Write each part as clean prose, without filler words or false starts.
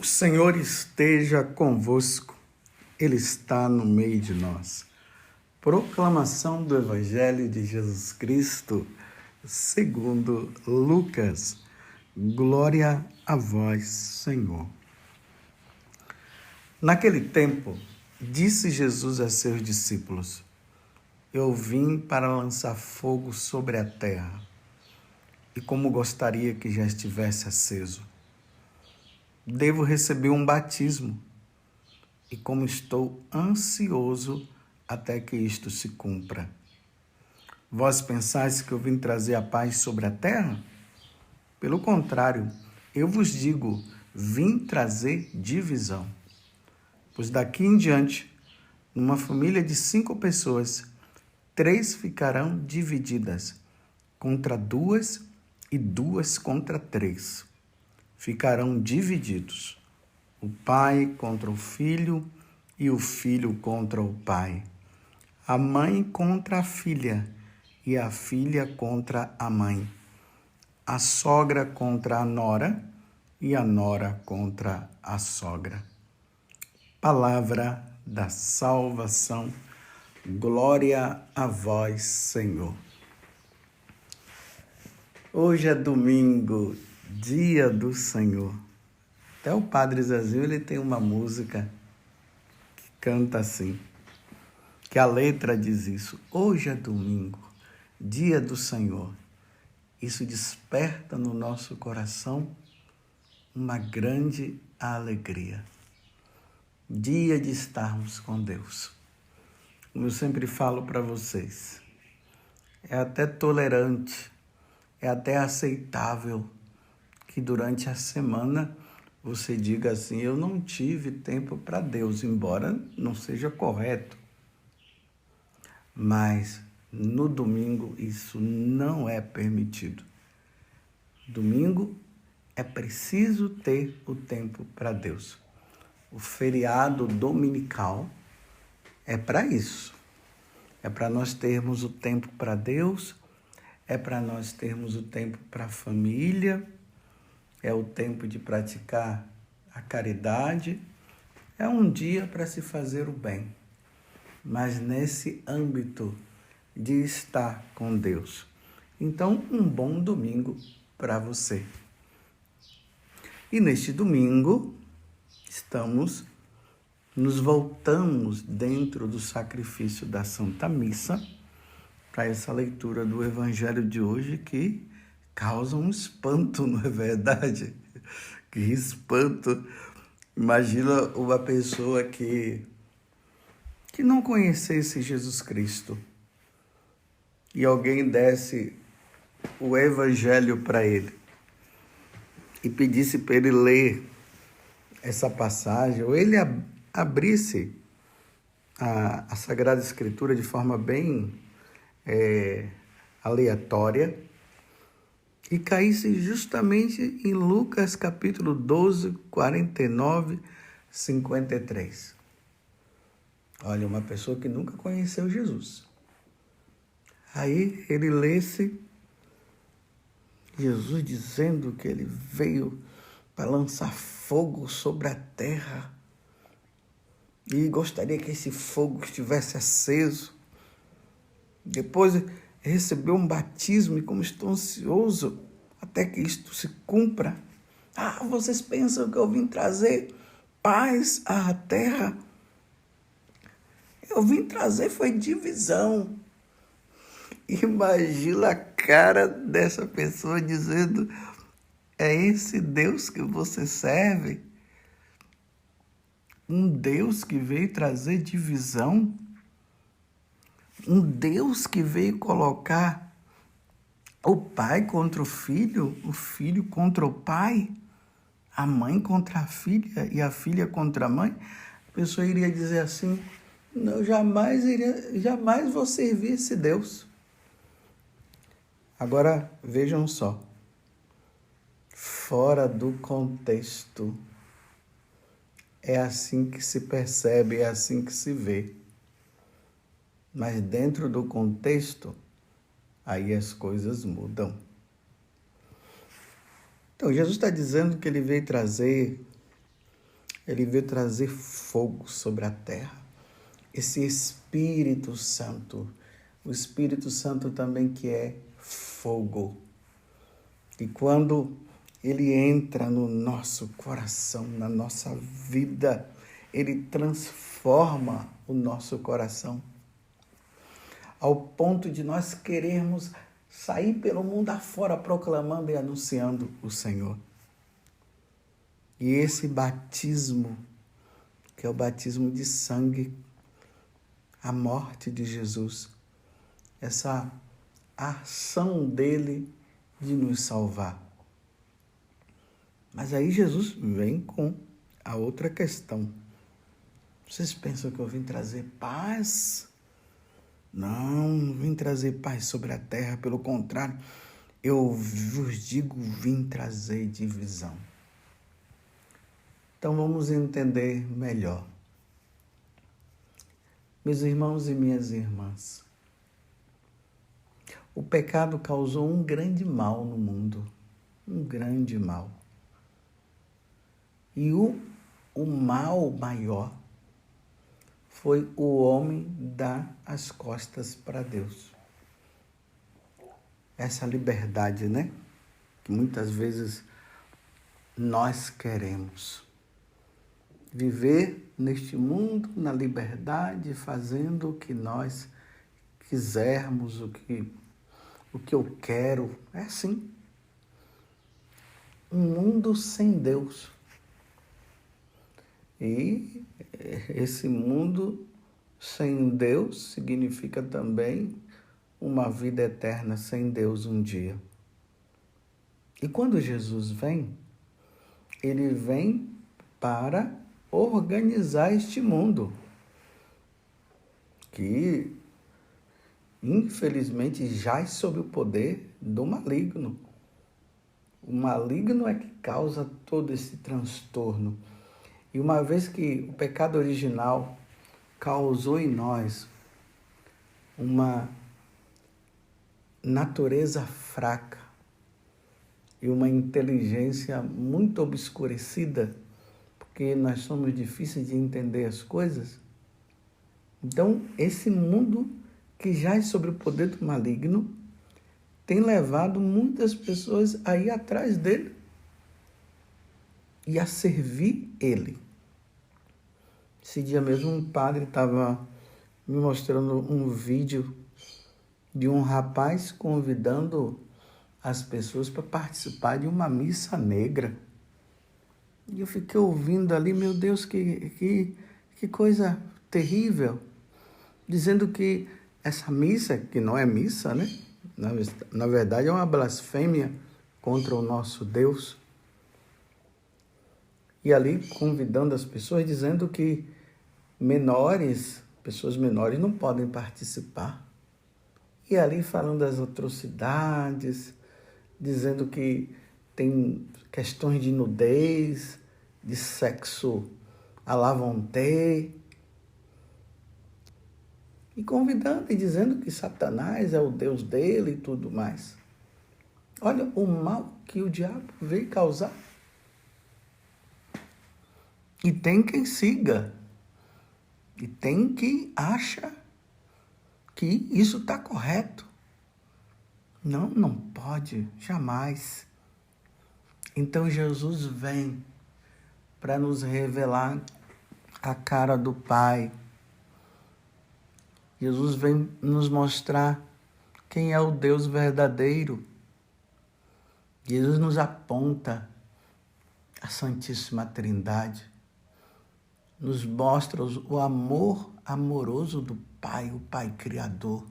O Senhor esteja convosco, Ele está no meio de nós. Proclamação do Evangelho de Jesus Cristo, segundo Lucas. Glória a vós, Senhor. Naquele tempo, disse Jesus a seus discípulos: Eu vim para lançar fogo sobre a terra, e como gostaria que já estivesse aceso. Devo receber um batismo, e como estou ansioso até que isto se cumpra. Vós pensais que eu vim trazer a paz sobre a terra? Pelo contrário, eu vos digo, vim trazer divisão. Pois daqui em diante, numa família de 5 pessoas, 3 ficarão divididas contra 2 e 2 contra 3. Ficarão divididos, o pai contra o filho e o filho contra o pai, a mãe contra a filha e a filha contra a mãe, a sogra contra a nora e a nora contra a sogra. Palavra da salvação, glória a vós, Senhor. Hoje é domingo, dia do Senhor. Até o Padre Zezinho, ele tem uma música que canta assim, que a letra diz isso: hoje é domingo, dia do Senhor. Isso desperta no nosso coração uma grande alegria. Dia de estarmos com Deus. Como eu sempre falo para vocês, é até tolerante, é até aceitável que durante a semana você diga assim: eu não tive tempo para Deus, embora não seja correto. Mas no domingo isso não é permitido. Domingo é preciso ter o tempo para Deus. O feriado dominical é para isso. É para nós termos o tempo para Deus, é para nós termos o tempo para a família, é o tempo de praticar a caridade, é um dia para se fazer o bem, mas nesse âmbito de estar com Deus. Então, um bom domingo para você. E neste domingo, nos voltamos dentro do sacrifício da Santa Missa para essa leitura do Evangelho de hoje que causa um espanto, não é verdade? Que espanto! Imagina uma pessoa que não conhecesse Jesus Cristo e alguém desse o Evangelho para ele e pedisse para ele ler essa passagem, ou ele abrisse a Sagrada Escritura de forma bem aleatória e caísse justamente em Lucas capítulo 12, 49, 53. Olha, uma pessoa que nunca conheceu Jesus. Aí ele lesse Jesus dizendo que ele veio para lançar fogo sobre a terra e gostaria que esse fogo estivesse aceso. Depois recebeu um batismo e como estou ansioso até que isto se cumpra. Ah, vocês pensam que eu vim trazer paz à terra? Eu vim trazer foi divisão. Imagina a cara dessa pessoa dizendo: é esse Deus que você serve? Um Deus que veio trazer divisão? Um Deus que veio colocar o pai contra o filho contra o pai, a mãe contra a filha e a filha contra a mãe? A pessoa iria dizer assim: não, jamais vou servir esse Deus. Agora, vejam só, fora do contexto, é assim que se percebe, é assim que se vê. Mas dentro do contexto, aí as coisas mudam. Então, Jesus está dizendo que ele veio trazer Ele veio trazer fogo sobre a terra. Esse Espírito Santo, o Espírito Santo também que é fogo. E quando ele entra no nosso coração, na nossa vida, ele transforma o nosso coração, ao ponto de nós querermos sair pelo mundo afora proclamando e anunciando o Senhor. E esse batismo, que é o batismo de sangue, a morte de Jesus, essa ação dele de nos salvar. Mas aí Jesus vem com a outra questão. Vocês pensam que eu vim trazer paz? Não vim trazer paz sobre a terra, pelo contrário, eu vos digo, vim trazer divisão. Então vamos entender melhor. Meus irmãos e minhas irmãs, o pecado causou um grande mal no mundo, um grande mal. E o mal maior foi o homem dar as costas para Deus. Essa liberdade, né? Que muitas vezes nós queremos. Viver neste mundo, na liberdade, fazendo o que nós quisermos, o que eu quero. É assim. Um mundo sem Deus. E esse mundo sem Deus significa também uma vida eterna sem Deus um dia. E quando Jesus vem, ele vem para organizar este mundo, que infelizmente jaz sob o poder do maligno. O maligno é que causa todo esse transtorno. E uma vez que o pecado original causou em nós uma natureza fraca e uma inteligência muito obscurecida, porque nós somos difíceis de entender as coisas, então esse mundo que jaz sobre o poder do maligno tem levado muitas pessoas a ir atrás dele e a servir ele. Esse dia mesmo um padre estava me mostrando um vídeo de um rapaz convidando as pessoas para participar de uma missa negra. E eu fiquei ouvindo ali, meu Deus, que coisa terrível, dizendo que essa missa, que não é missa, né? Na verdade é uma blasfêmia contra o nosso Deus. E ali convidando as pessoas, dizendo que pessoas menores não podem participar. E ali falando das atrocidades, dizendo que tem questões de nudez, de sexo à la vontade, e convidando e dizendo que Satanás é o Deus dele e tudo mais. Olha o mal que o diabo veio causar. E tem quem siga, e tem quem acha que isso está correto. Não pode, jamais. Então Jesus vem para nos revelar a cara do Pai. Jesus vem nos mostrar quem é o Deus verdadeiro. Jesus nos aponta a Santíssima Trindade. Nos mostra o amor amoroso do Pai, o Pai Criador.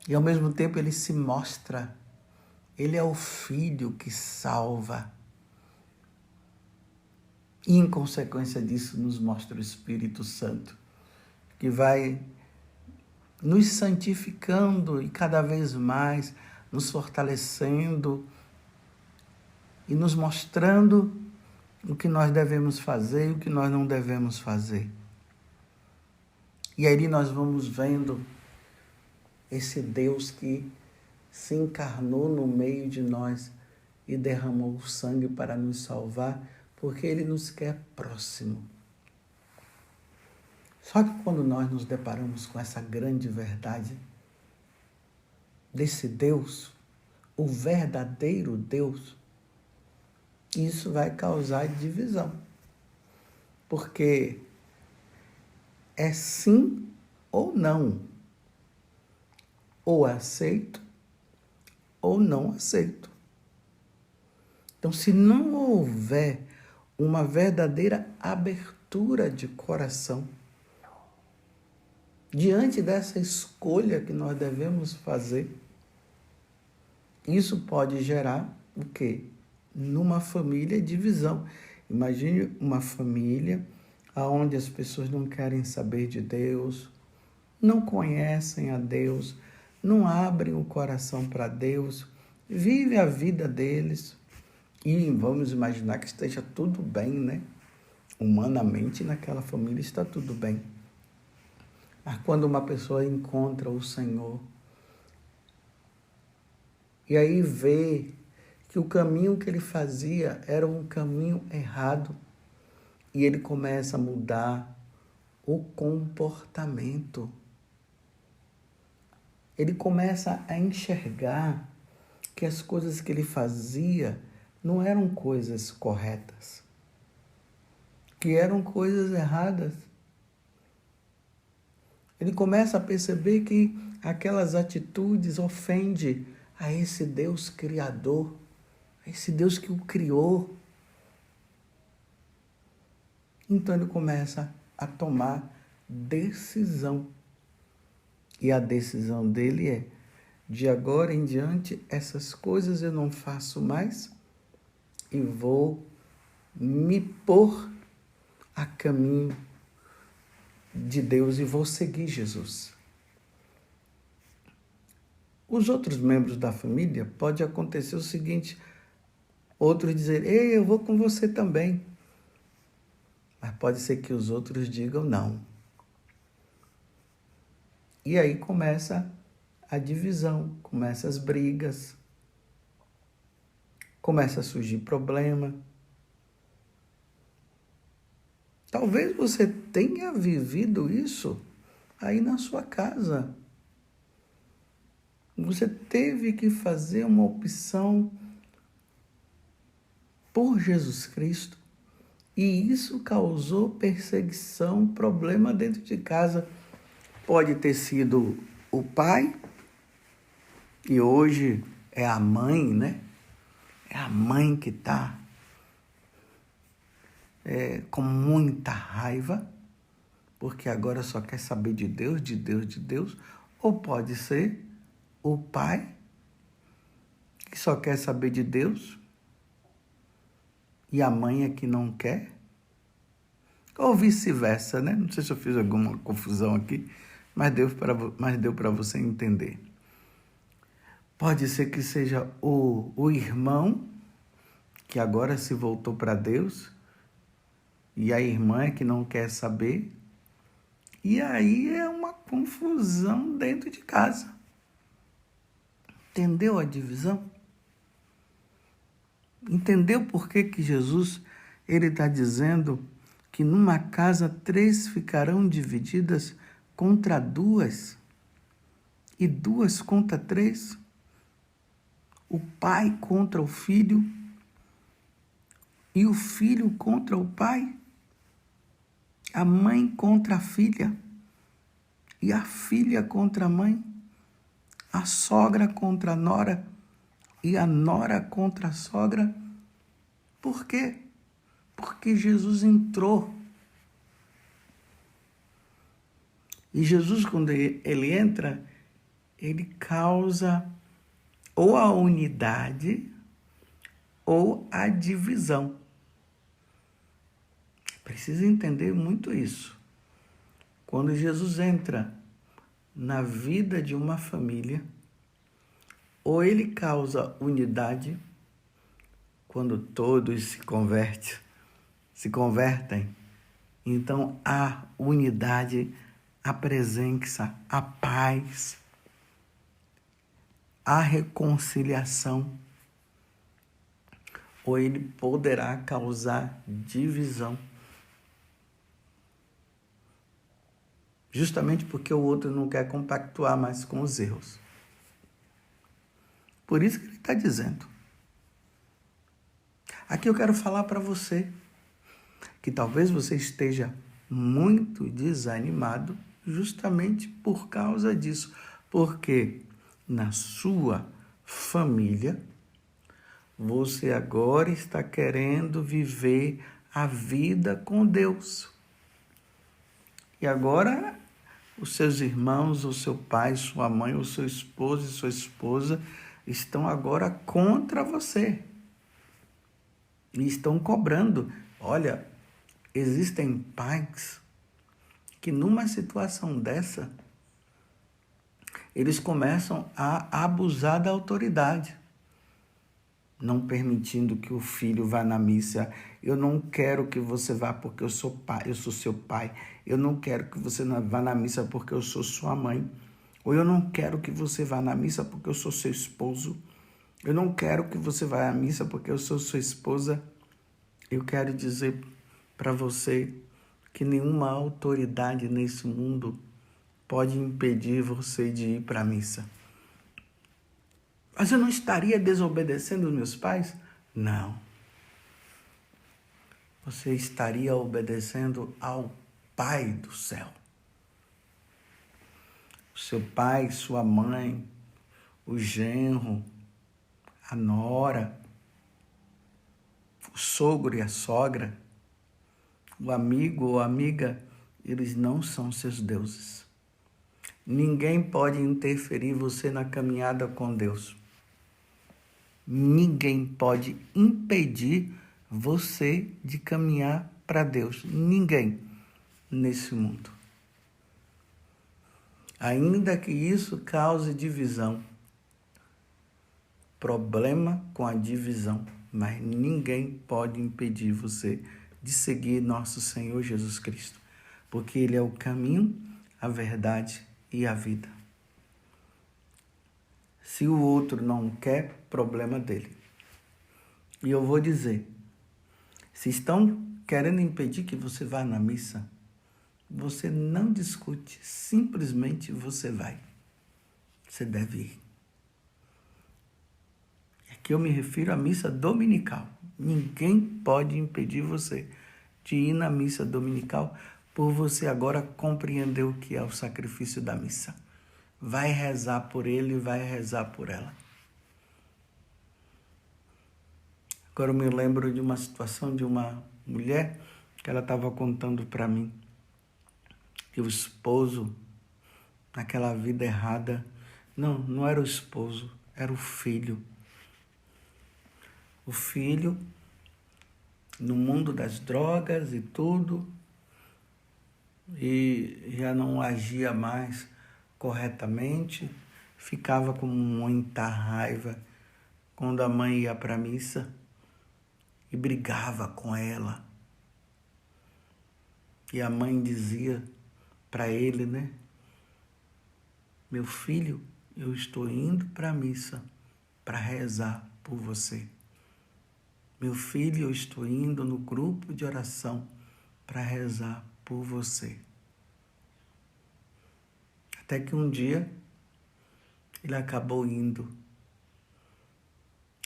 E ao mesmo tempo ele se mostra, ele é o Filho que salva. E em consequência disso nos mostra o Espírito Santo, que vai nos santificando e cada vez mais nos fortalecendo e nos mostrando o que nós devemos fazer e o que nós não devemos fazer. E aí nós vamos vendo esse Deus que se encarnou no meio de nós e derramou o sangue para nos salvar, porque Ele nos quer próximo. Só que quando nós nos deparamos com essa grande verdade desse Deus, o verdadeiro Deus, isso vai causar divisão. Porque é sim ou não. Ou aceito ou não aceito. Então, se não houver uma verdadeira abertura de coração diante dessa escolha que nós devemos fazer, isso pode gerar o quê? Numa família, divisão. Imagine uma família onde as pessoas não querem saber de Deus, não conhecem a Deus, não abrem o coração para Deus, vivem a vida deles e vamos imaginar que esteja tudo bem, né? Humanamente, naquela família está tudo bem. Mas quando uma pessoa encontra o Senhor e aí vê que o caminho que ele fazia era um caminho errado e ele começa a mudar o comportamento. Ele começa a enxergar que as coisas que ele fazia não eram coisas corretas, que eram coisas erradas. Ele começa a perceber que aquelas atitudes ofendem a esse Deus criador, a esse Deus que o criou. Então ele começa a tomar decisão. E a decisão dele é, de agora em diante, essas coisas eu não faço mais e vou me pôr a caminho de Deus e vou seguir Jesus. Os outros membros da família, pode acontecer o seguinte, outros dizer, ei, eu vou com você também. Mas pode ser que os outros digam não. E aí começa a divisão, começa as brigas, começa a surgir problema. Talvez você tenha vivido isso aí na sua casa. Você teve que fazer uma opção por Jesus Cristo e isso causou perseguição, problema dentro de casa. Pode ter sido o pai e hoje é a mãe, né? É a mãe que está com muita raiva, porque agora só quer saber de Deus, de Deus, de Deus. Ou pode ser o pai, que só quer saber de Deus, e a mãe é que não quer. Ou vice-versa, né? Não sei se eu fiz alguma confusão aqui, mas deu para você entender. Pode ser que seja o irmão, que agora se voltou para Deus, e a irmã é que não quer saber. E aí é uma confusão dentro de casa. Entendeu a divisão? Entendeu por que Jesus ele está dizendo que numa casa 3 ficarão divididas contra 2 e 2 contra 3? O pai contra o filho e o filho contra o pai? A mãe contra a filha e a filha contra a mãe? A sogra contra a nora e a nora contra a sogra? Por quê? Porque Jesus entrou. E Jesus, quando ele entra, ele causa ou a unidade ou a divisão. Precisa entender muito isso. Quando Jesus entra na vida de uma família, ou ele causa unidade, quando todos se convertem, então há unidade, a presença, a paz, a reconciliação. ou ele poderá causar divisão. Justamente porque o outro não quer compactuar mais com os erros. Por isso que ele está dizendo. Aqui eu quero falar para você que talvez você esteja muito desanimado justamente por causa disso. Porque na sua família, você agora está querendo viver a vida com Deus. E agora, os seus irmãos, o seu pai, sua mãe, o seu esposo e sua esposa estão agora contra você. E estão cobrando. Olha, existem pais que numa situação dessa, eles começam a abusar da autoridade, não permitindo que o filho vá na missa. Eu não quero que você vá porque eu sou pai, eu sou seu pai. Eu não quero que você vá na missa porque eu sou sua mãe. Ou eu não quero que você vá na missa porque eu sou seu esposo. Eu não quero que você vá à missa porque eu sou sua esposa. Eu quero dizer para você que nenhuma autoridade nesse mundo pode impedir você de ir para a missa. Mas eu não estaria desobedecendo os meus pais? Não. Você estaria obedecendo ao Pai do céu. O seu pai, sua mãe, o genro, a nora, o sogro e a sogra, o amigo ou amiga, eles não são seus deuses. Ninguém pode interferir você na caminhada com Deus. Ninguém pode impedir você de caminhar para Deus. Ninguém nesse mundo. Ainda que isso cause divisão. Problema com a divisão. Mas ninguém pode impedir você de seguir nosso Senhor Jesus Cristo. Porque Ele é o caminho, a verdade e a vida. Se o outro não quer, problema dele. E eu vou dizer, se estão querendo impedir que você vá na missa, você não discute, simplesmente você vai. Você deve ir. Aqui eu me refiro à missa dominical. Ninguém pode impedir você de ir na missa dominical por você agora compreender o que é o sacrifício da missa. Vai rezar por ele, vai rezar por ela. Agora eu me lembro de uma situação de uma mulher que ela estava contando para mim que o esposo, naquela vida errada, não era o esposo, era o filho. O filho, no mundo das drogas e tudo, e já não agia mais corretamente, ficava com muita raiva quando a mãe ia para a missa e brigava com ela. E a mãe dizia para ele, né? Meu filho, eu estou indo para a missa para rezar por você. Meu filho, eu estou indo no grupo de oração para rezar por você. Até que um dia ele acabou indo.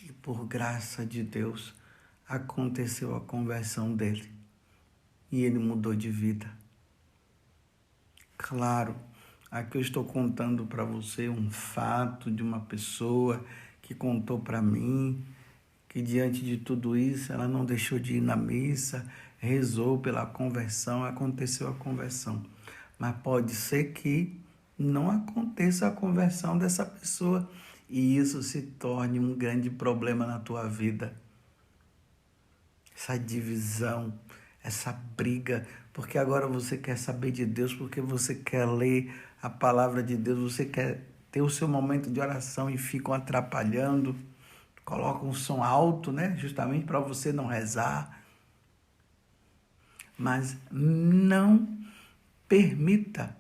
E por graça de Deus aconteceu a conversão dele. E ele mudou de vida. Claro, aqui eu estou contando para você um fato de uma pessoa que contou para mim que diante de tudo isso ela não deixou de ir na missa, rezou pela conversão, aconteceu a conversão. Mas pode ser que não aconteça a conversão dessa pessoa e isso se torne um grande problema na tua vida. Essa divisão, essa briga, porque agora você quer saber de Deus, porque você quer ler a palavra de Deus, você quer ter o seu momento de oração e ficam atrapalhando, colocam um som alto, né? Justamente para você não rezar. Mas não permita,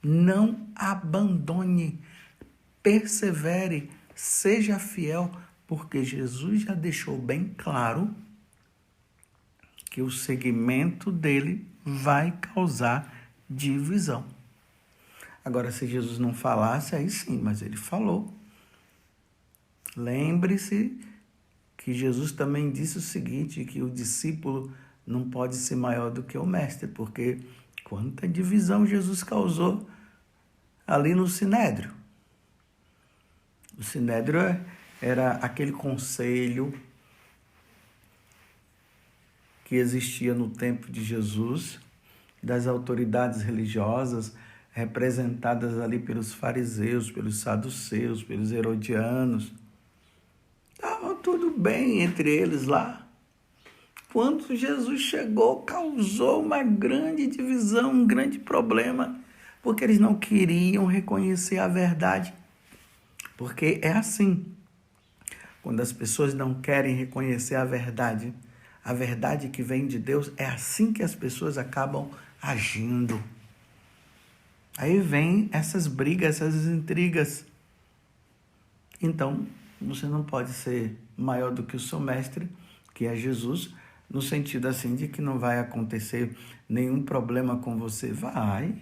não abandone, persevere, seja fiel, Porque Jesus já deixou bem claro que o segmento dele vai causar divisão. Agora, se Jesus não falasse, aí sim, mas ele falou. Lembre-se que Jesus também disse o seguinte, que o discípulo não pode ser maior do que o mestre, porque quanta divisão Jesus causou ali no Sinédrio. O Sinédrio era aquele conselho que existia no tempo de Jesus, das autoridades religiosas, representadas ali pelos fariseus, pelos saduceus, pelos herodianos. Estava tudo bem entre eles lá. Quando Jesus chegou, causou uma grande divisão, um grande problema, porque eles não queriam reconhecer a verdade. Porque é assim, quando as pessoas não querem reconhecer a verdade que vem de Deus, é assim que as pessoas acabam agindo. Aí vem essas brigas, essas intrigas. Então, você não pode ser maior do que o seu mestre, que é Jesus, no sentido assim de que não vai acontecer nenhum problema com você. Vai.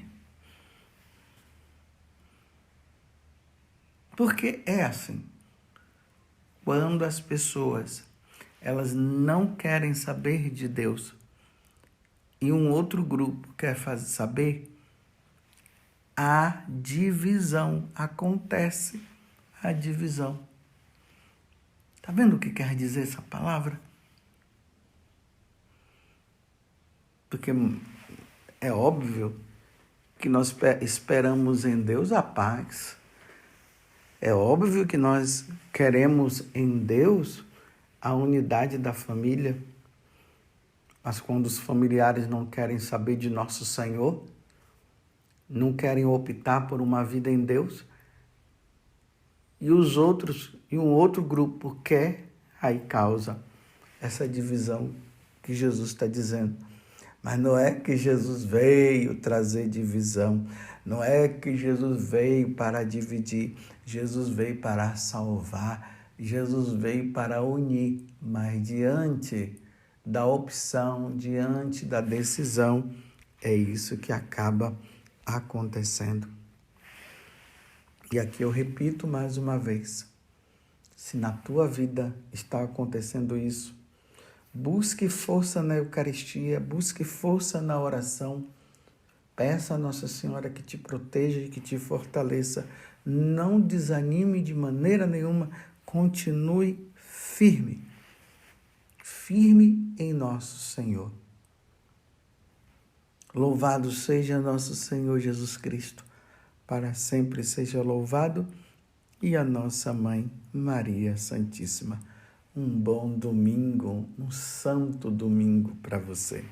Porque é assim. Quando as pessoas elas não querem saber de Deus e um outro grupo quer saber, a divisão acontece. A divisão. Está vendo o que quer dizer essa palavra? Porque é óbvio que nós esperamos em Deus a paz. É óbvio que nós queremos em Deus a unidade da família. Mas quando os familiares não querem saber de nosso Senhor, não querem optar por uma vida em Deus, e um outro grupo quer, aí causa essa divisão que Jesus está dizendo. Mas não é que Jesus veio trazer divisão, não é que Jesus veio para dividir, Jesus veio para salvar, Jesus veio para unir, mas diante da opção, diante da decisão, é isso que acaba acontecendo. E aqui eu repito mais uma vez, se na tua vida está acontecendo isso, busque força na Eucaristia, busque força na oração, peça a Nossa Senhora que te proteja e que te fortaleça, não desanime de maneira nenhuma, continue firme, firme em nosso Senhor. Louvado seja nosso Senhor Jesus Cristo, para sempre seja louvado, e a nossa Mãe Maria Santíssima. Um bom domingo, um santo domingo para você.